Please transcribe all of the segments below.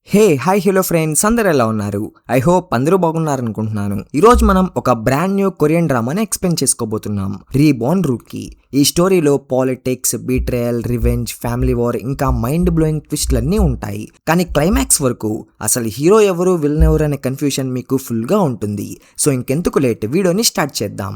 Hi hello friends, అందరు ఎలా ఉన్నారు? ఐ హోప్ అందరూ బాగున్నారనుకుంటున్నాను. ఈరోజు మనం ఒక బ్రాండ్ న్యూ కొరియన్ డ్రామాని ఎక్స్ప్లెయిన్ చేసుకోబోతున్నాం, రీబోర్న్ రూకీ. ఈ స్టోరీలో politics, betrayal, revenge, family war ఇంకా మైండ్ బ్లోయింగ్ ట్విస్ట్లన్నీ ఉంటాయి. కానీ క్లైమాక్స్ వరకు అసలు హీరో ఎవరు, విలన్ ఎవరు అనే కన్ఫ్యూషన్ మీకు ఫుల్గా ఉంటుంది. సో ఇంకెందుకు లేట్, వీడియోని స్టార్ట్ చేద్దాం.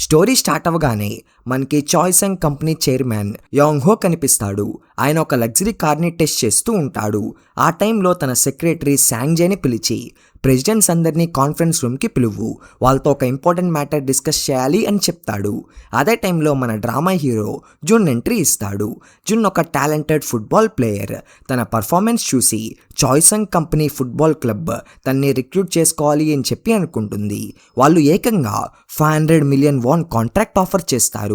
స్టోరీ స్టార్ట్ అవ్వగానే మనకి చాయ్సంగ్ కంపెనీ చైర్మన్ యాంగ్ హో కనిపిస్తాడు. ఆయన ఒక లగ్జరీ కార్ని టెస్ట్ చేస్తూ ఉంటాడు. ఆ టైంలో తన సెక్రటరీ శాంగ్జేని పిలిచి, ప్రెసిడెంట్స్ అందరినీ కాన్ఫరెన్స్ రూమ్కి పిలువు, వాళ్ళతో ఒక ఇంపార్టెంట్ మ్యాటర్ డిస్కస్ చేయాలి అని చెప్తాడు. అదే టైంలో మన డ్రామా హీరో జున్ ఎంట్రీ ఇస్తాడు. జున్ ఒక టాలెంటెడ్ ఫుట్బాల్ ప్లేయర్. తన పర్ఫార్మెన్స్ చూసి చాయ్సంగ్ కంపెనీ ఫుట్బాల్ క్లబ్ తన్ని రిక్రూట్ చేసుకోవాలి అని చెప్పి అనుకుంటుంది. వాళ్ళు ఏకంగా 500 మిలియన్ వాన్ కాంట్రాక్ట్ ఆఫర్ చేస్తారు.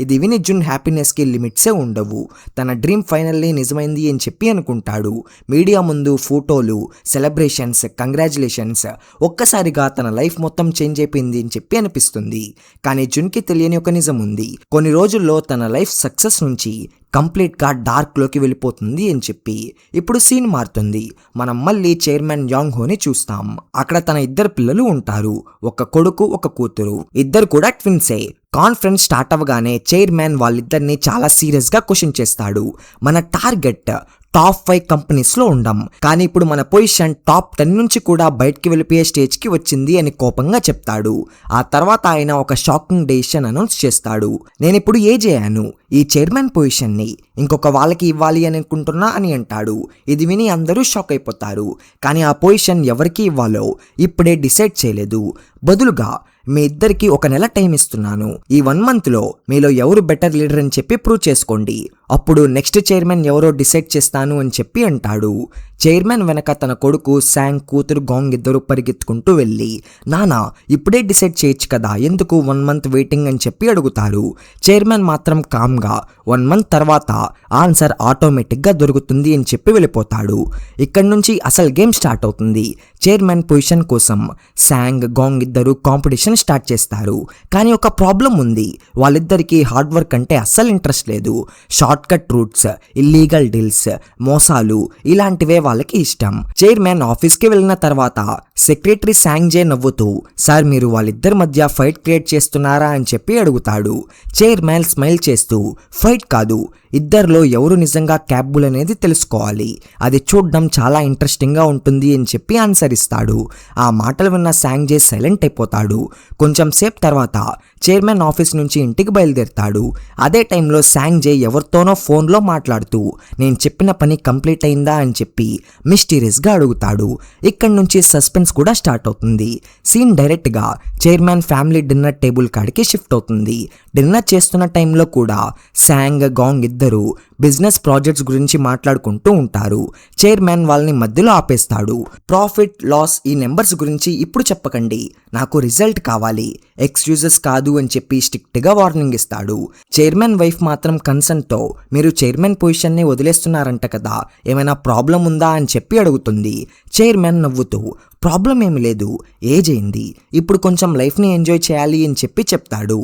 ఇది విని జున్ హ్యాపీనెస్కి లిమిట్సే ఉండవు. తన డ్రీమ్ ఫైనల్లీ నిజమైంది అని చెప్పి అనుకుంటాడు. మీడియా ముందు ఫోటోలు, సెలబ్రేషన్స్, కంగ్రాచులేషన్స్, ఒక్కసారిగా తన లైఫ్ మొత్తం చేంజ్ అయిపోయింది అని చెప్పి అనిపిస్తుంది. కానీ జున్కి తెలియని ఒక నిజం ఉంది. కొన్ని రోజుల్లో తన లైఫ్ సక్సెస్ నుంచి కంప్లీట్గా డార్క్లోకి వెళ్ళిపోతుంది అని చెప్పి. ఇప్పుడు సీన్ మారుతుంది. మనం మళ్ళీ చైర్మన్ యాంగ్ హోని చూస్తాం. అక్కడ తన 2 పిల్లలు ఉంటారు, ఒక కొడుకు, ఒక కూతురు. ఇద్దరు కూడా ట్విన్సే. కాన్ఫరెన్స్ స్టార్ట్ అవ్వగానే చైర్మన్ వాళ్ళిద్దరిని చాలా సీరియస్గా క్వశ్చన్ చేస్తాడు. మన టార్గెట్ టాప్ 5 కంపెనీస్లో ఉండం, కానీ ఇప్పుడు మన పొజిషన్ టాప్ 10 నుంచి కూడా బయటికి వెళ్ళిపోయే స్టేజ్కి వచ్చింది అని కోపంగా చెప్తాడు. ఆ తర్వాత ఆయన ఒక షాకింగ్ డెసిషన్ అనౌన్స్ చేస్తాడు. నేను ఇప్పుడు అయ్యాను, ఈ చైర్మన్ పొజిషన్ని ఇంకొక వాళ్ళకి ఇవ్వాలి అని అనుకుంటున్నా అని అంటాడు. ఇది విని అందరూ షాక్ అయిపోతారు. కానీ ఆ పొజిషన్ ఎవరికి ఇవ్వాలో ఇప్పుడే డిసైడ్ చేయలేదు. బదులుగా మీ ఇద్దరికి 1 నెల టైం ఇస్తున్నాను. ఈ 1 మంత్లో మీలో ఎవరు బెటర్ లీడర్ అని చెప్పి ప్రూవ్ చేసుకోండి. అప్పుడు నెక్స్ట్ చైర్మన్ ఎవరో డిసైడ్ చేస్తాను అని చెప్పి అంటాడు. చైర్మన్ వెనక తన కొడుకు శాంగ్, కూతురు గాంగ్ ఇద్దరు పరిగెత్తుకుంటూ వెళ్ళి, నానా ఇప్పుడే డిసైడ్ చేయొచ్చు కదా, ఎందుకు 1 మంత్ వెయిటింగ్ అని చెప్పి అడుగుతారు. చైర్మన్ మాత్రం కామ్గా 1 మంత్ తర్వాత ఆన్సర్ ఆటోమేటిక్గా దొరుకుతుంది అని చెప్పి వెళ్ళిపోతాడు. ఇక్కడి నుంచి అసలు గేమ్ స్టార్ట్ అవుతుంది. చైర్మన్ పొజిషన్ కోసం శాంగ్, గాంగ్ ఇద్దరు కాంపిటీషన్ స్టార్ట్ చేస్తారు. కానీ ఒక ప్రాబ్లం ఉంది. వాళ్ళిద్దరికీ హార్డ్ వర్క్ అంటే అస్సలు ఇంట్రెస్ట్ లేదు. Short cut roots, illegal deals, మోసాలు ఇలాంటివే వాళ్ళకి ఇష్టం. చైర్మన్ ఆఫీస్కి వెళ్ళిన తర్వాత సెక్రటరీ శాంగ్జే నవ్వుతూ, సార్ మీరు వాళ్ళిద్దరి మధ్య ఫైట్ క్రియేట్ చేస్తున్నారా అని చెప్పి అడుగుతాడు. చైర్మన్ స్మైల్ చేస్తూ, ఫైట్ కాదు, ఇద్దరిలో ఎవరు నిజంగా క్యాపబుల్ అనేది తెలుసుకోవాలి, అది చూడడం చాలా ఇంట్రెస్టింగ్గా ఉంటుంది అని చెప్పి ఆన్సర్ ఇస్తాడు. ఆ మాటలు విన్న శాంగ్జే సైలెంట్ అయిపోతాడు. కొంచెం సేపు తర్వాత చైర్మన్ ఆఫీస్ నుంచి ఇంటికి బయలుదేరుతాడు. అదే టైంలో శాంగ్జే ఎవరితోనో ఫోన్లో మాట్లాడుతూ, నేను చెప్పిన పని కంప్లీట్ అయిందా అని చెప్పి మిస్టీరియస్గా అడుగుతాడు. ఇక్కడి నుంచి సస్పెన్స్ కూడా స్టార్ట్ అవుతుంది. సీన్ డైరెక్ట్గా చైర్మన్ ఫ్యామిలీ డిన్నర్ టేబుల్ కాడికి షిఫ్ట్ అవుతుంది. డిన్నర్ చేస్తున్న టైంలో కూడా శాంగ్, గాంగ్ ఇద్దరు బిజినెస్ ప్రాజెక్ట్స్ గురించి మాట్లాడుకుంటూ ఉంటారు. చైర్మన్ వాళ్ళని మధ్యలో ఆపేస్తాడు. ప్రాఫిట్, లాస్, ఈ నెంబర్స్ గురించి ఇప్పుడు చెప్పకండి, నాకు రిజల్ట్ కావాలి, ఎక్స్క్యూజెస్ కాదు అని చెప్పి స్ట్రిక్ట్గా వార్నింగ్ ఇస్తాడు. చైర్మన్ వైఫ్ మాత్రం కన్సర్న్తో, మీరు చైర్మన్ పొజిషన్ని వదిలేస్తున్నారంట కదా, ఏమైనా ప్రాబ్లం ఉందా అని చెప్పి అడుగుతుంది. చైర్మన్ నవ్వుతూ, ప్రాబ్లం ఏమి లేదు, ఏజ్ అయింది, ఇప్పుడు కొంచెం లైఫ్ని ఎంజాయ్ చేయాలి అని చెప్పి చెప్తాడు.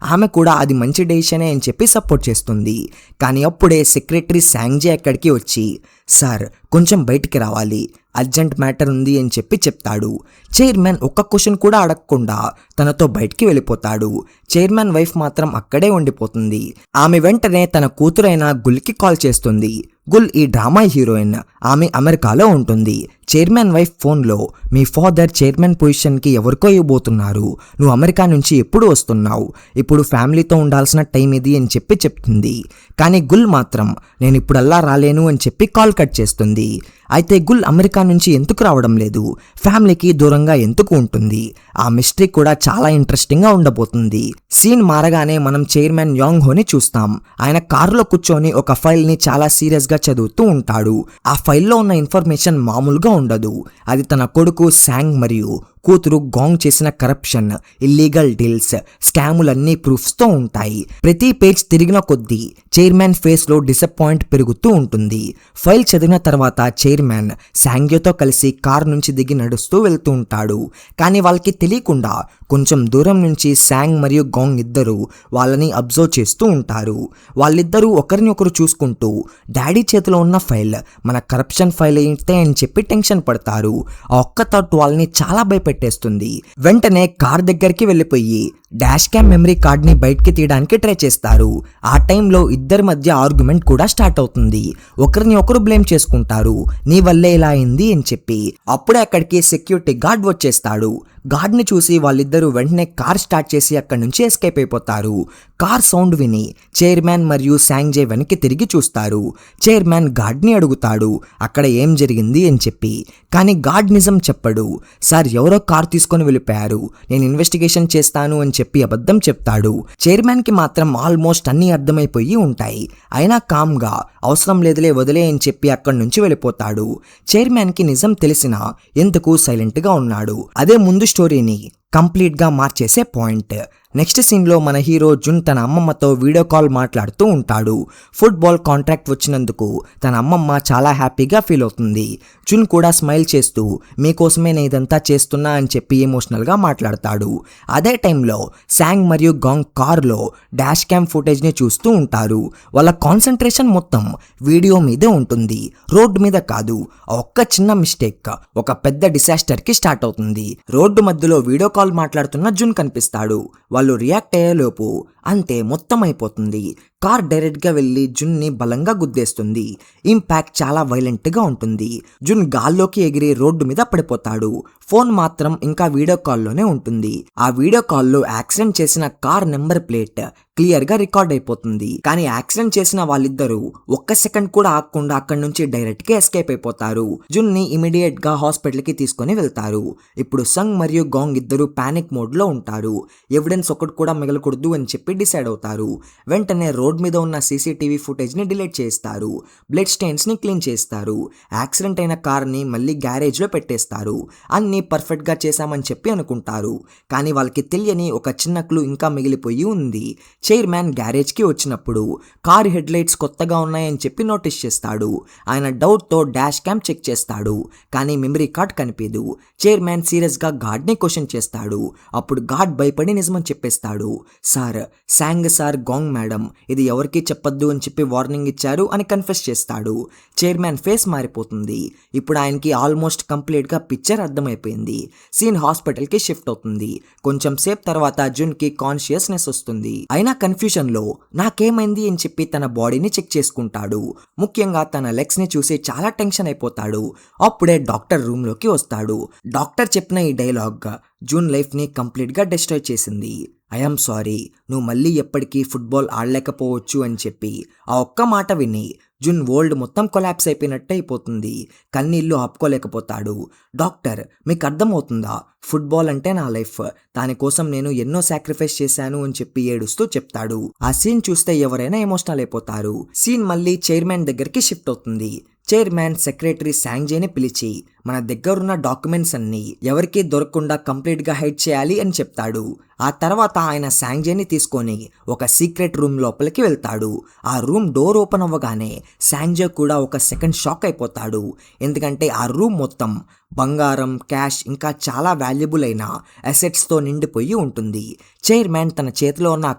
ఆమె కూడా అది మంచి డెసిషనే అని చెప్పి సపోర్ట్ చేస్తుంది. కానీ అప్పుడే సెక్రటరీ శాంగ్జే అక్కడికి వచ్చి, సార్ కొంచెం బయటికి రావాలి, అర్జెంట్ మ్యాటర్ ఉంది అని చెప్పి చెప్తాడు. చైర్మన్ ఒక్క క్వశ్చన్ కూడా అడగకుండా తనతో బయటికి వెళ్ళిపోతాడు. చైర్మన్ వైఫ్ మాత్రం అక్కడే ఉండిపోతుంది. ఆమె వెంటనే తన కూతురైన గుల్కి కాల్ చేస్తుంది. గుల్ ఈ డ్రామా హీరోయిన్, ఆమె అమెరికాలో ఉంటుంది. చైర్మన్ వైఫ్ ఫోన్లో, మీ ఫాదర్ చైర్మన్ పొజిషన్కి ఎవరికో ఇవ్వబోతున్నారు, నువ్వు అమెరికా నుంచి ఎప్పుడు వస్తున్నావు, ఇప్పుడు ఫ్యామిలీతో ఉండాల్సిన టైం ఇది అని చెప్పి చెప్తుంది. కానీ గుల్ మాత్రం, నేను ఇప్పుడల్లా రాలేను అని చెప్పి కాల్ కట్ చేస్తుంది. అయితే గుల్ అమెరికా నుంచి ఎందుకు రావడం లేదు, ఫ్యామిలీకి దూరంగా ఎందుకు ఉంటుంది, ఆ మిస్టరీ కూడా చాలా ఇంట్రెస్టింగ్గా ఉండబోతుంది. సీన్ మారగానే మనం చైర్మన్ యాంగ్ హోని చూస్తాం. ఆయన కారులో కూర్చొని ఒక ఫైల్ని చాలా సీరియస్గా చదువుతూ ఉంటాడు. ఆ ఫైల్లో ఉన్న ఇన్ఫర్మేషన్ మామూలుగా ఉండదు. అది తన కొడుకు శాంగ్ మరియు కూతురు గాంగ్ చేసిన కరప్షన్, ఇల్లీగల్ డీల్స్, స్కాములన్నీ ప్రూఫ్స్తో ఉంటాయి. ప్రతి పేజ్ తిరిగిన కొద్దీ చైర్మన్ ఫేస్ లో డిసప్పాయింట్ పెరుగుతూ ఉంటుంది. ఫైల్ చదివిన తర్వాత చైర్మన్ సాంగ్యోతో కలిసి కార్ నుంచి దిగి నడుస్తూ వెళ్తూ ఉంటాడు. కానీ వాళ్ళకి తెలియకుండా కొంచెం దూరం నుంచి సాంగ్ మరియు గాంగ్ ఇద్దరు వాళ్ళని అబ్జర్వ్ చేస్తూ ఉంటారు. వాళ్ళిద్దరూ ఒకరిని ఒకరు చూసుకుంటూ డాడీ చేతిలో ఉన్న ఫైల్ మన కరప్షన్ ఫైల్ ఏంటే అని చెప్పి టెన్షన్ పడతారు. ఆ ఒక్క థాట్ వాళ్ళని చాలా భయపెట్టేస్తుంది. వెంటనే కార్ దగ్గరికి వెళ్ళిపోయి డాష్ క్యామ్ మెమరీ కార్డ్ ని బయటికి తీయడానికి ట్రై చేస్తారు. ఆ టైంలో ఇద్దరి మధ్య ఆర్గ్యుమెంట్ కూడా స్టార్ట్ అవుతుంది. ఒకరిని ఒకరు బ్లేమ్ చేసుకుంటారు, నీ వల్లే ఇలా అయింది అని చెప్పి. అప్పుడే అక్కడికి సెక్యూరిటీ గార్డ్ వచ్చేస్తాడు. గార్డ్ ని చూసి వాళ్ళిద్దరూ వెంటనే కార్ స్టార్ట్ చేసి అక్కడి నుంచి ఎస్కేప్ అయిపోతారు. కార్ సౌండ్ విని చైర్మన్ మరియు సాంగ్జే వెనక్కి తిరిగి చూస్తారు. చైర్మన్ గార్డ్ ని అడుగుతాడు అక్కడ ఏం జరిగింది అని చెప్పి. కానీ గార్డ్ నిజం చెప్పడు. సార్ ఎవరో కార్ తీసుకొని వెళ్ళిపోయారు, నేను ఇన్వెస్టిగేషన్ చేస్తాను అని చెప్పి అబద్ధం చెప్తాడు. చైర్మన్ కి మాత్రం ఆల్మోస్ట్ అన్ని అర్థమైపోయి ఉంటాయి. అయినా కామ్ గా అవసరం లేదులే వదిలే అని చెప్పి అక్కడి నుంచి వెళ్ళిపోతాడు. చైర్మన్ కి నిజం తెలిసినా ఎందుకు సైలెంట్ గా ఉన్నాడు. అదే ముందు స్టోరీని కంప్లీట్ గా మార్చేసే పాయింట్. నెక్స్ట్ సీన్ లో మన హీరో జున్ తన అమ్మమ్మతో వీడియో కాల్ మాట్లాడుతూ ఉంటాడు. ఫుట్బాల్ కాంట్రాక్ట్ వచ్చినందుకు తన అమ్మమ్మ చాలా హ్యాపీగా ఫీల్ అవుతుంది. జున్ కూడా స్మైల్ చేస్తూ మీకోసమే నేను ఇదంతా చేస్తున్నా అని చెప్పి ఎమోషనల్ గా మాట్లాడతాడు. అదే టైంలో సాంగ్ మరియు గాంగ్ కార్లో డాష్ క్యామ్ ఫుటేజ్ ని చూస్తూ ఉంటారు. వాళ్ళ కాన్సన్ట్రేషన్ మొత్తం వీడియో మీదే ఉంటుంది, రోడ్డు మీద కాదు. ఒక్క చిన్న మిస్టేక్ ఒక పెద్ద డిసాస్టర్ కి స్టార్ట్ అవుతుంది. రోడ్డు మధ్యలో వీడియో కాల్ మాట్లాడుతున్న జున్ కనిపిస్తాడు. వాళ్ళు రియాక్ట్ అయ్యేలోపు అంతే మొత్తం అయిపోతుంది. కార్ డైరెక్ట్ గా వెళ్లి జున్ ని బలంగా గుద్దేస్తుంది. ఇంపాక్ట్ చాలా వైలెంట్ గా ఉంటుంది. జున్ గాల్లోకి ఎగిరి రోడ్డు మీద పడిపోతాడు. ఫోన్ మాత్రం ఇంకా వీడియో కాల్లోనే ఉంటుంది. ఆ వీడియో కాల్లో యాక్సిడెంట్ చేసిన కార్ నెంబర్ ప్లేట్ క్లియర్ గా రికార్డ్ అయిపోతుంది. కానీ యాక్సిడెంట్ చేసిన వాళ్ళిద్దరూ ఒక్క సెకండ్ కూడా ఆగకుండా అక్కడి నుంచి డైరెక్ట్ గా ఎస్కేప్ అయిపోతారు. జున్ ని ఇమీడియట్ గా హాస్పిటల్ కి తీసుకొని వెళ్తారు. ఇప్పుడు సంగ్ మరియు గాంగ్ ఇద్దరు పానిక్ మోడ్ లో ఉంటారు. ఎవిడెన్స్ ఒకటి కూడా మిగలకూడదు అని చెప్పి డిసైడ్ అవుతారు. వెంటనే రోడ్ మీద ఉన్న సీసీటీవీ ఫుటేజ్ ని డిలీట్ చేస్తారు. బ్లడ్ స్టెయిన్స్ ని క్లీన్ చేస్తారు. యాక్సిడెంట్ అయిన కార్ ని మళ్ళీ గ్యారేజ్ లో పెట్టేస్తారు. అన్ని పర్ఫెక్ట్ గా చేశామని చెప్పి అనుకుంటారు. కానీ వాళ్ళకి తెలియని ఒక చిన్న క్లూ ఇంకా మిగిలిపోయి ఉంది. చైర్మన్ గ్యారేజ్ కి వచ్చినప్పుడు కార్ హెడ్ లైట్స్ కొత్తగా ఉన్నాయని చెప్పి నోటీస్ చేస్తాడు. ఆయన డౌట్ తో డాష్ క్యామ్ చెక్ చేస్తాడు. కానీ మెమరీ కార్డ్ కనిపించదు. చైర్మన్ సీరియస్ గా గార్డ్ ని క్వశ్చన్ చేస్తాడు. అప్పుడు గార్డ్ భయపడి నిజమని చెప్పేస్తాడు. Sir, song sir, gang madam ఇది ఎవరికీ చెప్పొద్దు అని చెప్పి వార్నింగ్ ఇచ్చారు అని కన్ఫెస్ చేస్తాడు. చైర్మన్ ఫేస్ మారిపోతుంది. ఇప్పుడు ఆయనకి ఆల్మోస్ట్ కంప్లీట్ గా పిక్చర్ అర్థమైపోయింది. సీన్ హాస్పిటల్ కి షిఫ్ట్ అవుతుంది. కొంచెం సేపు తర్వాత జున్ కి కాన్షియస్నెస్ వస్తుంది. అయినా కన్ఫ్యూజన్ లో నాకేమైంది అని చెప్పి తన బాడీని చెక్ చేసుకుంటాడు. ముఖ్యంగా తన లెగ్స్ ని చూసి చాలా టెన్షన్ అయిపోతాడు. అప్పుడే డాక్టర్ రూమ్ లోకి వస్తాడు. డాక్టర్ చెప్పిన ఈ డైలాగ్ జూన్ లైఫ్ ని కంప్లీట్ గా డిస్ట్రాయ్ చేసింది. ఐఎమ్ సారీ, నువ్వు మళ్ళీ ఎప్పటికీ ఫుట్బాల్ ఆడలేకపోవచ్చు అని చెప్పి ఆ ఒక్క మాట విని జున్ వరల్డ్ మొత్తం కొలాప్స్ అయిపోయినట్టే అయిపోతుంది. కన్నీళ్లు ఆపుకోలేకపోతాడు. డాక్టర్, మీకు అర్థమవుతుందా? ఫుట్బాల్ అంటే నా లైఫ్, దానికోసం నేను ఎన్నో సాక్రిఫైస్ చేశాను అని చెప్పి ఏడుస్తూ చెప్తాడు. ఆ సీన్ చూస్తే ఎవరైనా ఎమోషనల్ అయిపోతారు. సీన్ మళ్ళీ చైర్మన్ దగ్గరికి షిఫ్ట్ అవుతుంది. చైర్మన్ సెక్రటరీ సాంగ్జేని పిలిచి మన దగ్గరున్న డాక్యుమెంట్స్ అన్ని ఎవరికీ దొరకకుండా కంప్లీట్ గా హైడ్ చేయాలి అని చెప్తాడు. ఆ తర్వాత ఆయన సాంగ్జేని తీసుకొని ఒక సీక్రెట్ రూమ్ లోపలికి వెళ్తాడు. ఆ రూమ్ డోర్ ఓపెన్ అవ్వగానే సాంగ్జే కూడా ఒక సెకండ్ షాక్ అయిపోతాడు. ఎందుకంటే ఆ రూమ్ మొత్తం బంగారం, క్యాష్ ఇంకా చాలా వాల్యుబుల్ అయిన అసెట్స్ తో నిండిపోయి ఉంటుంది. చైర్మన్ తన చేతిలో ఉన్న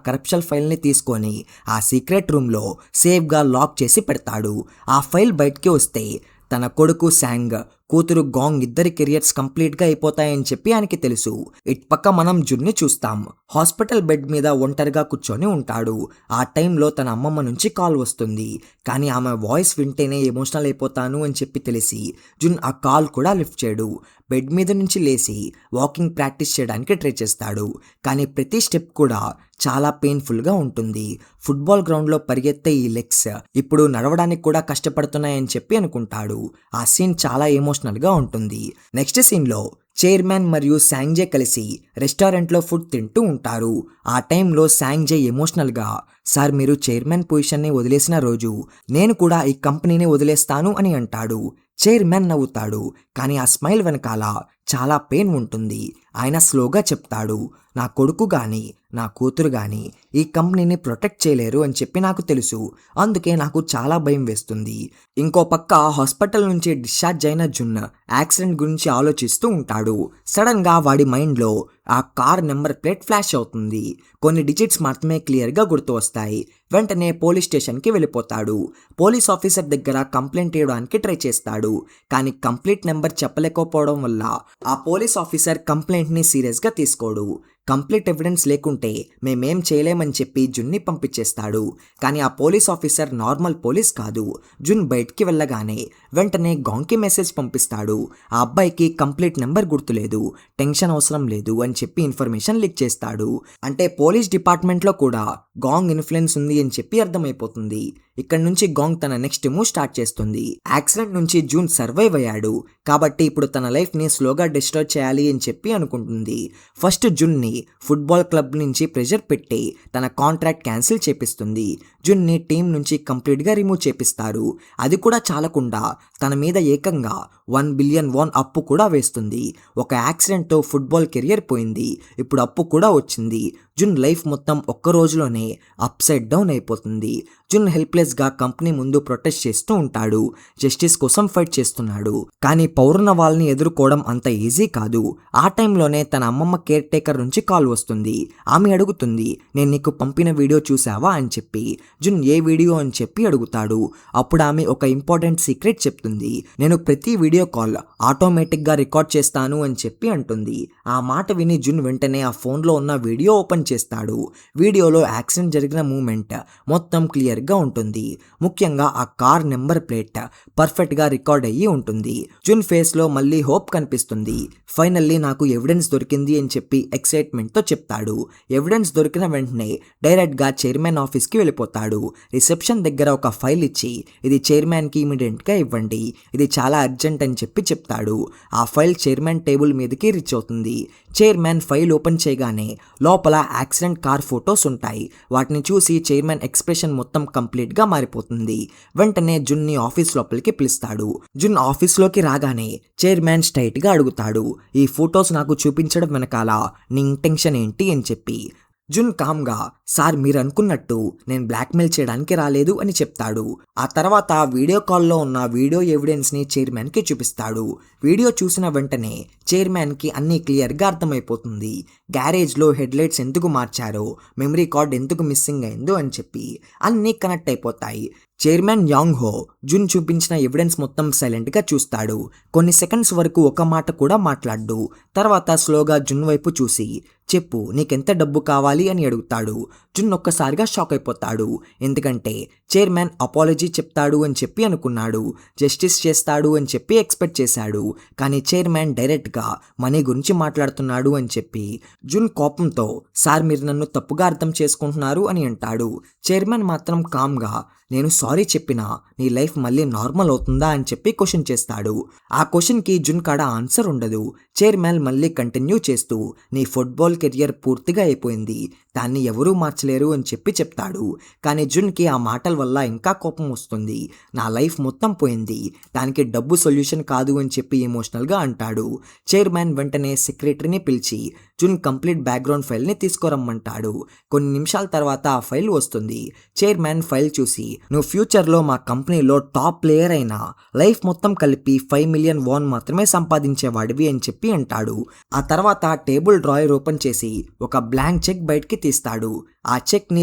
కరప్షన్ ఫైల్ ని తీసుకొని ఆ సీక్రెట్ రూమ్ లో సేఫ్ గా లాక్ చేసి పెడతాడు. ఆ ఫైల్ బయటికి వస్తే తన కొడుకు సాంగ్, కూతురు గాంగ్ ఇద్దరి కెరియర్స్ కంప్లీట్ గా అయిపోతాయని చెప్పి ఆయనకి తెలుసు. ఇటుపక్క మనం జున్ని చూస్తాం. హాస్పిటల్ బెడ్ మీద ఒంటరిగా కూర్చొని ఉంటాడు. ఆ టైంలో తన అమ్మమ్మ నుంచి కాల్ వస్తుంది. కానీ ఆమె వాయిస్ వింటేనే ఎమోషనల్ అయిపోతాను అని చెప్పి తెలిసి జున్ ఆ కాల్ కూడా లిఫ్ట్ చేయడు. బెడ్ మీద నుంచి లేచి వాకింగ్ ప్రాక్టీస్ చేయడానికి ట్రై చేస్తాడు. కానీ ప్రతి స్టెప్ కూడా చాలా పెయిన్ఫుల్గా ఉంటుంది. ఫుట్బాల్ గ్రౌండ్లో పరిగెత్తే ఈ లెగ్స్ ఇప్పుడు నడవడానికి కూడా కష్టపడుతున్నాయని చెప్పి అనుకుంటాడు. ఆ సీన్ చాలా ఎమోషనల్గా ఉంటుంది. నెక్స్ట్ సీన్లో చైర్మన్ మరియు సాంగ్జే కలిసి రెస్టారెంట్లో ఫుడ్ తింటూ ఉంటారు. ఆ టైంలో సాంగ్జే ఎమోషనల్గా, సార్ మీరు చైర్మన్ పొజిషన్ని వదిలేసిన రోజు నేను కూడా ఈ కంపెనీని వదిలేస్తాను అని అంటాడు. చైర్మన్ నవ్వుతాడు, కానీ ఆ స్మైల్ వెనకాల చాలా పెయిన్ ఉంటుంది. ఆయన స్లోగా చెప్తాడు, నా కొడుకు గాని నా కూతురు గాని ఈ కంపెనీని ప్రొటెక్ట్ చేయలేరు అని చెప్పి నాకు తెలుసు. అందుకే నాకు చాలా భయం వేస్తుంది. ఇంకో పక్క హాస్పిటల్ నుంచి డిశ్చార్జ్ అయిన జున్ యాక్సిడెంట్ గురించి ఆలోచిస్తూ ఉంటాడు. సడన్ గా వాడి మైండ్లో ఆ కార్ నెంబర్ ప్లేట్ ఫ్లాష్ అవుతుంది. కొన్ని డిజిట్స్ మాత్రమే క్లియర్గా గుర్తు వస్తాయి. వెంటనే పోలీస్ స్టేషన్కి వెళ్ళిపోతాడు. పోలీస్ ఆఫీసర్ దగ్గర కంప్లైంట్ ఇవ్వడానికి ట్రై చేస్తాడు, కానీ కంప్లీట్ నెంబర్ చెప్పలేకపోవడం వల్ల ఆ పోలీస్ ఆఫీసర్ కంప్లైంట్ని సీరియస్గా తీసుకోడు. కంప్లీట్ ఎవిడెన్స్ లేకుంటే మేమేం చేయలేమని చెప్పి జున్ని పంపించేస్తాడు. కానీ ఆ పోలీస్ ఆఫీసర్ నార్మల్ పోలీస్ కాదు. జున్ బయటికి వెళ్ళగానే వెంటనే గాంగ్కి మెసేజ్ పంపిస్తాడు. ఆ అబ్బాయికి కంప్లీట్ నెంబర్ గుర్తులేదు, టెన్షన్ అవసరం లేదు అని చెప్పి ఇన్ఫర్మేషన్ లీక్ చేస్తాడు. అంటే పోలీస్ డిపార్ట్మెంట్లో కూడా గాంగ్ ఇన్ఫ్లుయెన్స్ ఉంది అని చెప్పి అర్థమైపోతుంది. ఇక్కడ నుంచి గాంగ్ తన నెక్స్ట్ మూవ్ స్టార్ట్ చేస్తుంది. యాక్సిడెంట్ నుంచి జూన్ సర్వైవ్ అయ్యాడు కాబట్టి ఇప్పుడు తన లైఫ్ని స్లోగా డిస్ట్రాయ్ చేయాలి అని చెప్పి అనుకుంటుంది. ఫస్ట్ జున్ని ఫుట్బాల్ క్లబ్ నుంచి ప్రెషర్ పెట్టి తన కాంట్రాక్ట్ క్యాన్సిల్ చేపిస్తుంది. జున్ని టీం నుంచి కంప్లీట్గా రిమూవ్ చేపిస్తారు. అది కూడా చాలకుండా తన మీద ఏకంగా 1 బిలియన్ వాన్ అప్పు కూడా వేస్తుంది. ఒక యాక్సిడెంట్తో ఫుట్బాల్ కెరియర్ పోయింది, ఇప్పుడు అప్పు కూడా వచ్చింది. జున్ లైఫ్ మొత్తం ఒక్క రోజులోనే అప్ సైడ్ డౌన్ అయిపోతుంది. జున్ హెల్ప్లెస్గా కంపెనీ ముందు ప్రొటెస్ట్ చేస్తూ ఉంటాడు, జస్టిస్ కోసం ఫైట్ చేస్తున్నాడు. కానీ పౌర్ణ వాళ్ళని ఎదుర్కోవడం అంత ఈజీ కాదు. ఆ టైంలోనే తన అమ్మమ్మ కేర్ టేకర్ నుంచి కాల్ వస్తుంది. ఆమె అడుగుతుంది, నేను నీకు పంపిన వీడియో చూసావా అని చెప్పి. జున్ ఏ వీడియో అని చెప్పి అడుగుతాడు. అప్పుడు ఆమె ఒక ఇంపార్టెంట్ సీక్రెట్ చెప్తుంది. నేను ప్రతి వీడియో కాల్ ఆటోమేటిక్గా రికార్డ్ చేస్తాను అని చెప్పి అంటుంది. ఆ మాట విని జున్ వెంటనే ఆ ఫోన్లో ఉన్న వీడియో ఓపెన్ చేస్తాడు. వీడియోలో యాక్సిడెంట్ జరిగిన మూమెంట్ మొత్తం క్లియర్గా ఉంటుంది. ముఖ్యంగా ఆ కార్ నెంబర్ ప్లేట్ పర్ఫెక్ట్గా రికార్డ్ అయ్యి ఉంటుంది. జున్ ఫేస్లో మళ్ళీ హోప్ కనిపిస్తుంది. ఫైనల్లీ నాకు ఎవిడెన్స్ దొరికింది అని చెప్పి ఎక్సైట్మెంట్తో చెప్తాడు. ఎవిడెన్స్ దొరికిన వెంటనే డైరెక్ట్గా చైర్మన్ ఆఫీస్కి వెళ్ళిపోతాడు. రిసెప్షన్ దగ్గర ఒక ఫైల్ ఇచ్చి, ఇది చైర్మన్కి ఇమీడియట్గా ఇవ్వండి, ఇది చాలా అర్జెంట్ అని చెప్పి చెప్తాడు. ఆ ఫైల్ చైర్మన్ టేబుల్ మీదకి రీచ్ అవుతుంది. చైర్మన్ ఫైల్ ఓపెన్ చేయగానే లోపల యాక్సిడెంట్ కార్ ఫొటోస్ ఉంటాయి. వాటిని చూసి చైర్మన్ ఎక్స్ప్రెషన్ మొత్తం కంప్లీట్గా మారిపోతుంది. వెంటనే జున్ని ఆఫీస్ లోపలికి పిలుస్తాడు. జున్ ఆఫీస్లోకి రాగానే చైర్మన్ స్ట్రైట్గా అడుగుతాడు, ఈ ఫొటోస్ నాకు చూపించడం వెనకాల నీ ఇంటెన్షన్ ఏంటి అని చెప్పి. జున్ కామ్గా, సార్ మీరు అనుకున్నట్టు నేను బ్లాక్మెయిల్ చేయడానికి రాలేదు అని చెప్తాడు. ఆ తర్వాత వీడియో కాల్లో ఉన్న వీడియో ఎవిడెన్స్ని చైర్మన్కి చూపిస్తాడు. వీడియో చూసిన వెంటనే చైర్మన్కి అన్నీ క్లియర్గా అర్థమైపోతుంది. గ్యారేజ్లో హెడ్లైట్స్ ఎందుకు మార్చారో, మెమరీ కార్డ్ ఎందుకు మిస్సింగ్ అయిందో అని చెప్పి అన్నీ కనెక్ట్ అయిపోతాయి. చైర్మన్ యాంగ్ హో జున్ చూపించిన ఎవిడెన్స్ మొత్తం సైలెంట్గా చూస్తాడు. కొన్ని సెకండ్స్ వరకు ఒక మాట కూడా మాట్లాడు. తర్వాత స్లోగా జున్ వైపు చూసి, చెప్పు నీకెంత డబ్బు కావాలి అని అడుగుతాడు. జున్ ఒక్కసారిగా షాక్ అయిపోతాడు. ఎందుకంటే చైర్మన్ అపాలజీ చెప్తాడు అని చెప్పి అనుకున్నాడు, జస్టిస్ చేస్తాడు అని చెప్పి ఎక్స్పెక్ట్ చేశాడు. కానీ చైర్మన్ డైరెక్ట్గా మనీ గురించి మాట్లాడుతున్నాడు అని చెప్పి జున్ కోపంతో, సార్ మీరు నన్ను తప్పుగా అర్థం చేసుకుంటున్నారు అని అంటాడు. చైర్మన్ మాత్రం కామ్గా, నేను సారీ చెప్పినా నీ లైఫ్ మళ్ళీ నార్మల్ అవుతుందా అని చెప్పి క్వశ్చన్ చేస్తాడు. ఆ క్వశ్చన్కి జున్ కాడ ఆన్సర్ ఉండదు. చైర్మన్ మళ్ళీ కంటిన్యూ చేస్తూ, నీ ఫుట్బాల్ కెరియర్ పూర్తిగా అయిపోయింది, దాన్ని ఎవరూ మార్చలేరు అని చెప్పి చెప్తాడు. కానీ జున్కి ఆ మాటల వల్ల ఇంకా కోపం వస్తుంది. నా లైఫ్ మొత్తం పోయింది, దానికి డబ్బు సొల్యూషన్ కాదు అని చెప్పి ఎమోషనల్గా అంటాడు. చైర్మన్ వెంటనే సెక్రటరీని పిలిచి జున్ కంప్లీట్ బ్యాక్గ్రౌండ్ ఫైల్ని తీసుకురమ్మంటాడు. కొన్ని నిమిషాల తర్వాత ఆ ఫైల్ వస్తుంది. చైర్మన్ ఫైల్ చూసి, నువ్వు ఫ్యూచర్లో మా కంపెనీలో టాప్ ప్లేయర్ అయినా లైఫ్ మొత్తం కలిపి 5 మిలియన్ వాన్ మాత్రమే సంపాదించేవాడివి అని చెప్పి అంటాడు. ఆ తర్వాత టేబుల్ డ్రాయర్ ఓపెన్ చేసి ఒక బ్లాంక్ చెక్ బయటికి తీస్తాడు. ఆ చెక్ని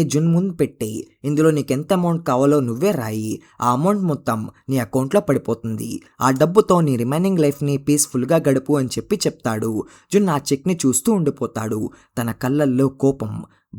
జున్ ముందు పెట్టి, ఇందులో నీకెంత అమౌంట్ కావాలో నువ్వే రాయి, ఆ అమౌంట్ మొత్తం నీ అకౌంట్లో పడిపోతుంది, ఆ డబ్బుతో నీ రిమైనింగ్ లైఫ్ని పీస్ఫుల్గా గడుపు అని చెప్పి చెప్తాడు. జున్ ఆ చెక్ని చూస్తూ ఉండిపోతాడు. తన కళ్ళల్లో కోపం,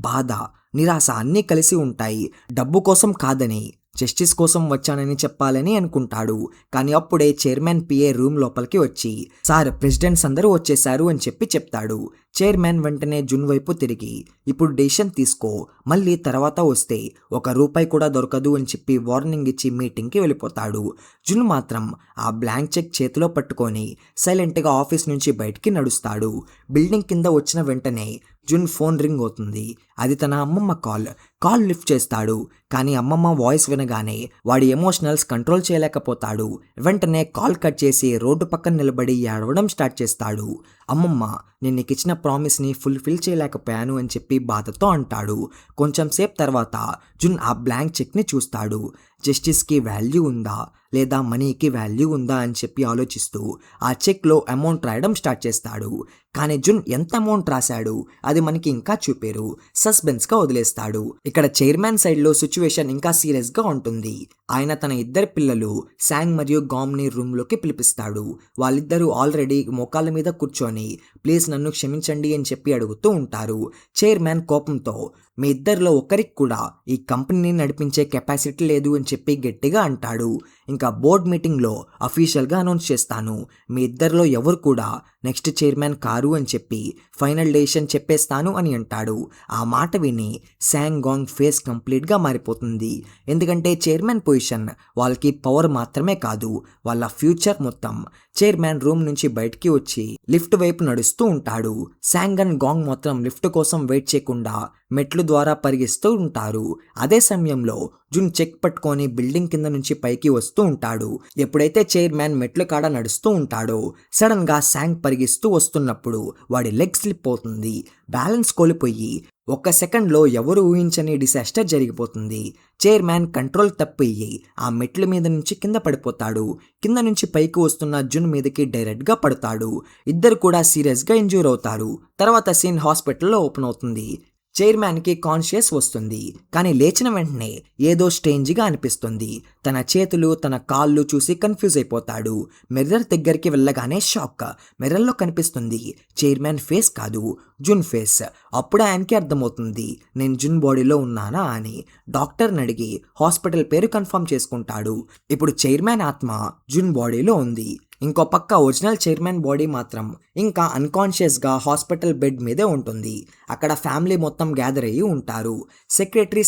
బాధ, నిరాశ అన్నీ కలిసి ఉంటాయి. డబ్బు కోసం కాదని, జస్టిస్ కోసం వచ్చానని చెప్పాలని అనుకుంటాడు. కానీ అప్పుడే చైర్మన్ పిఏ రూమ్ లోపలికి వచ్చి, సార్ ప్రెసిడెంట్స్ అందరూ వచ్చేశారు అని చెప్పి చెప్తాడు. చైర్మన్ వెంటనే జున్ వైపు తిరిగి, ఇప్పుడు డెసిషన్ తీసుకో, మళ్ళీ తర్వాత వస్తే ₹1 కూడా దొరకదు అని చెప్పి వార్నింగ్ ఇచ్చి మీటింగ్కి వెళ్ళిపోతాడు. జున్ మాత్రం ఆ బ్లాంక్ చెక్ చేతిలో పట్టుకొని సైలెంట్గా ఆఫీస్ నుంచి బయటికి నడుస్తాడు. బిల్డింగ్ కింద వచ్చిన వెంటనే జున్ ఫోన్ రింగ్ అవుతుంది. అది తన అమ్మమ్మ కాల్. కాల్ లిఫ్ట్ చేస్తాడు. కానీ అమ్మమ్మ వాయిస్ వినగానే వాడి ఎమోషనల్స్ కంట్రోల్ చేయలేకపోతాడు. వెంటనే కాల్ కట్ చేసి రోడ్డు పక్కన నిలబడి ఏడవడం స్టార్ట్ చేస్తాడు. అమ్మమ్మ, నేను నీకు ఇచ్చిన ప్రామిస్ని ఫుల్ఫిల్ చేయలేకపోయాను అని చెప్పి బాధతో అంటాడు. కొంచెం సేపు తర్వాత జున్ ఆ బ్లాంక్ చెక్ని చూస్తాడు. జస్టిస్కి వాల్యూ ఉందా లేదా మనీకి వాల్యూ ఉందా అని చెప్పి ఆలోచిస్తూ ఆ చెక్లో అమౌంట్ రాయడం స్టార్ట్ చేస్తాడు. కానీ జున్ ఎంత అమౌంట్ రాశాడు అది మనకి ఇంకా చూపారు. సస్పెన్స్గా వదిలేస్తాడు. ఇక్కడ చైర్మన్ సైడ్లో సిచ్యువేషన్ ఇంకా సీరియస్గా ఉంటుంది. ఆయన తన ఇద్దరు పిల్లలు శాంగ్ మరియు గామ్ని రూమ్లోకి పిలిపిస్తాడు. వాళ్ళిద్దరూ ఆల్రెడీ మోకాళ్ళ మీద కూర్చొని ప్లీజ్ నన్ను క్షమించండి అని చెప్పి అడుగుతూ ఉంటారు. చైర్మన్ కోపంతో మీ ఇద్దరిలో ఒకరికి కూడా ఈ కంపెనీని నడిపించే కెపాసిటీ లేదు అని చెప్పి గట్టిగా అంటాడు. ఇంకా బోర్డ్ మీటింగ్లో అఫీషియల్గా అనౌన్స్ చేస్తాను, మీ ఇద్దరిలో ఎవరు కూడా నెక్స్ట్ చైర్మన్ కారు అని చెప్పి ఫైనల్ డెసిషన్ చెప్పేస్తాను అని అంటాడు. ఆ మాట విని శాంగ్ గాంగ్ ఫేస్ కంప్లీట్గా మారిపోతుంది. ఎందుకంటే చైర్మన్ పొజిషన్ వాళ్ళకి పవర్ మాత్రమే కాదు, వాళ్ళ ఫ్యూచర్ మొత్తం. చైర్మన్ రూమ్ నుంచి బయటికి వచ్చి లిఫ్ట్ వైపు నడుస్తూ ఉంటాడు. శాంగ్ అండ్ గాంగ్ మొత్తం లిఫ్ట్ కోసం వెయిట్ చేయకుండా మెట్లు ద్వారా పరిగిస్తూ ఉంటారు. అదే సమయంలో జున్ చెక్ పట్టుకొని బిల్డింగ్ కింద నుంచి పైకి వస్తూ ఉంటాడు. ఎప్పుడైతే చైర్మన్ మెట్లు కాడ నడుస్తూ ఉంటాడో సడన్ గా శాంగ్ పరిగిస్తూ వస్తున్నప్పుడు వాడి లెగ్ స్లిప్ అవుతుంది. బ్యాలెన్స్ కోల్పోయి ఒక్క సెకండ్లో ఎవరు ఊహించని డిసాస్టర్ జరిగిపోతుంది. చైర్మన్ కంట్రోల్ తప్పియ్యి ఆ మెట్ల మీద నుంచి కింద పడిపోతాడు. కింద నుంచి పైకి వస్తున్న జున్ మీదకి డైరెక్ట్గా పడతాడు. ఇద్దరు కూడా సీరియస్గా ఇంజ్యూర్ అవుతారు. తర్వాత సీన్ హాస్పిటల్లో ఓపెన్ అవుతుంది. చైర్మన్కి కాన్షియస్ వస్తుంది. కానీ లేచిన వెంటనే ఏదో స్ట్రేంజ్గా అనిపిస్తుంది. తన చేతులు తన కాళ్ళు చూసి కన్ఫ్యూజ్ అయిపోతాడు. మిర్రర్ దగ్గరికి వెళ్ళగానే షాక్. మిర్రర్లో కనిపిస్తుంది చైర్మన్ ఫేస్ కాదు, జున్ ఫేస్. అప్పుడు ఆయనకి అర్థమవుతుంది నేను జున్ బాడీలో ఉన్నానా అని. డాక్టర్ని అడిగి హాస్పిటల్ పేరు కన్ఫర్మ్ చేసుకుంటాడు. ఇప్పుడు చైర్మన్ ఆత్మ జున్ బాడీలో ఉంది. ఇంకో పక్క ఒరిజినల్ చైర్మన్ బాడీ మాత్రం ఇంకా అన్కాన్షియస్గా హాస్పిటల్ బెడ్ మీదే ఉంటుంది. అక్కడ ఫ్యామిలీ మొత్తం గ్యాదర్ అయ్యి ఉంటారు. సెక్రటరీ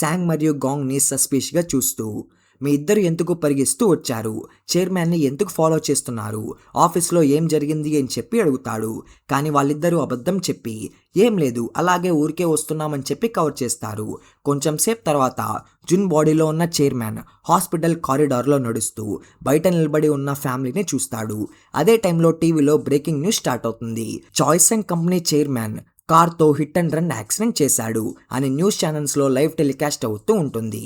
శాంగ్ మరియు గాంగ్ని సస్పిషియస్గా చూస్తూ మీ ఇద్దరు ఎందుకు పరిగిస్తూ వచ్చారు, చైర్మన్ని ఎందుకు ఫాలో చేస్తున్నారు, ఆఫీస్లో ఏం జరిగింది అని చెప్పి అడుగుతాడు. కానీ వాళ్ళిద్దరూ అబద్ధం చెప్పి ఏం లేదు అలాగే ఊరికే వస్తున్నామని చెప్పి కవర్ చేస్తారు. కొంచెం సేపు తర్వాత జున్ బాడీలో ఉన్న చైర్మన్ హాస్పిటల్ కారిడార్లో నడుస్తూ బయట నిలబడి ఉన్న ఫ్యామిలీని చూస్తాడు. అదే టైంలో టీవీలో బ్రేకింగ్ న్యూస్ స్టార్ట్ అవుతుంది. చాయిస్ అండ్ కంపెనీ చైర్మన్ కార్తో హిట్ అండ్ రన్ యాక్సిడెంట్ చేశాడు అని న్యూస్ ఛానల్స్లో లైవ్ టెలికాస్ట్ అవుతూ ఉంటుంది.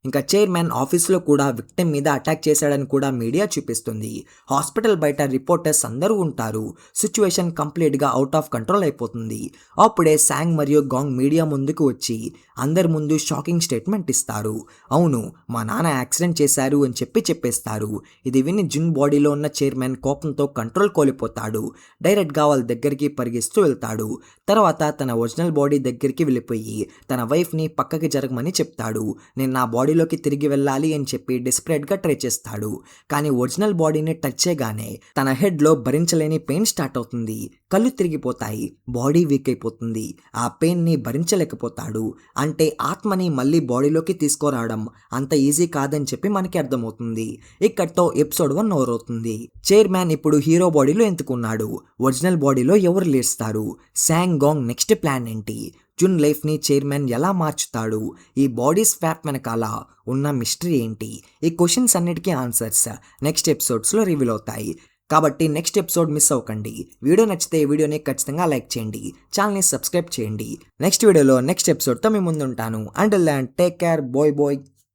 ఇంకా చైర్మన్ ఆఫీస్లో కూడా విక్టిమ్ మీద అటాక్ చేశాడని కూడా మీడియా చూపిస్తుంది. హాస్పిటల్ బయట రిపోర్టర్స్ అందరూ ఉంటారు. సిచ్యువేషన్ కంప్లీట్గా అవుట్ ఆఫ్ కంట్రోల్ అయిపోతుంది. అప్పుడే శాంగ్ మరియు గాంగ్ మీడియా ముందుకు వచ్చి అందరి ముందు షాకింగ్ స్టేట్మెంట్ ఇస్తారు. అవును, మా నాన్న యాక్సిడెంట్ చేశారు అని చెప్పేస్తారు. ఇది విని జున్ బాడీలో ఉన్న చైర్మన్ కోపంతో కంట్రోల్ కోల్పోతాడు. డైరెక్ట్గా వాళ్ళ దగ్గరికి పరిగిస్తూ వెళ్తాడు. తర్వాత తన ఒరిజినల్ బాడీ దగ్గరికి వెళ్ళిపోయి తన వైఫ్ని పక్కకి జరగమని చెప్తాడు. నేను నా బాడీలోకి తిరిగి వెళ్ళాలి అని చెప్పి డెస్పరేట్గా ట్రై చేస్తాడు. కానీ ఒరిజినల్ బాడీని టచ్ చేయగానే తన హెడ్లో భరించలేని పెయిన్ స్టార్ట్ అవుతుంది. కళ్ళు తిరిగిపోతాయి, బాడీ వీక్ అయిపోతుంది. ఆ పెయిన్ని భరించలేకపోతాడు. అంటే ఆత్మని మళ్ళీ బాడీలోకి తీసుకురావడం అంత ఈజీ కాదని చెప్పి మనకి అర్థమవుతుంది. ఇక్కడితో ఎపిసోడ్ 1 ఓవర్ అవుతుంది. చైర్మన్ ఇప్పుడు హీరో బాడీలో ఎందుకున్నాడు, ఒరిజినల్ బాడీలో ఎవరు లేస్తారు, శాంగ్ గాంగ్ నెక్స్ట్ ప్లాన్ ఏంటి, జున్ లైఫ్ని చైర్మన్ ఎలా మార్చుతాడు, ఈ బాడీ స్వాప్ వెనకాల ఉన్న మిస్టరీ ఏంటి, ఈ క్వశ్చన్స్ అన్నిటికీ ఆన్సర్స్ నెక్స్ట్ ఎపిసోడ్స్లో రివీల్ అవుతాయి. కాబట్టి నెక్స్ట్ ఎపిసోడ్ మిస్ అవ్వకండి. వీడియో నచ్చితే వీడియోని ఖచ్చితంగా లైక్ చేయండి, ఛానల్ని సబ్స్క్రైబ్ చేయండి. నెక్స్ట్ వీడియోలో నెక్స్ట్ ఎపిసోడ్తో మీ ముందు ఉంటాను. Until then take care, bye.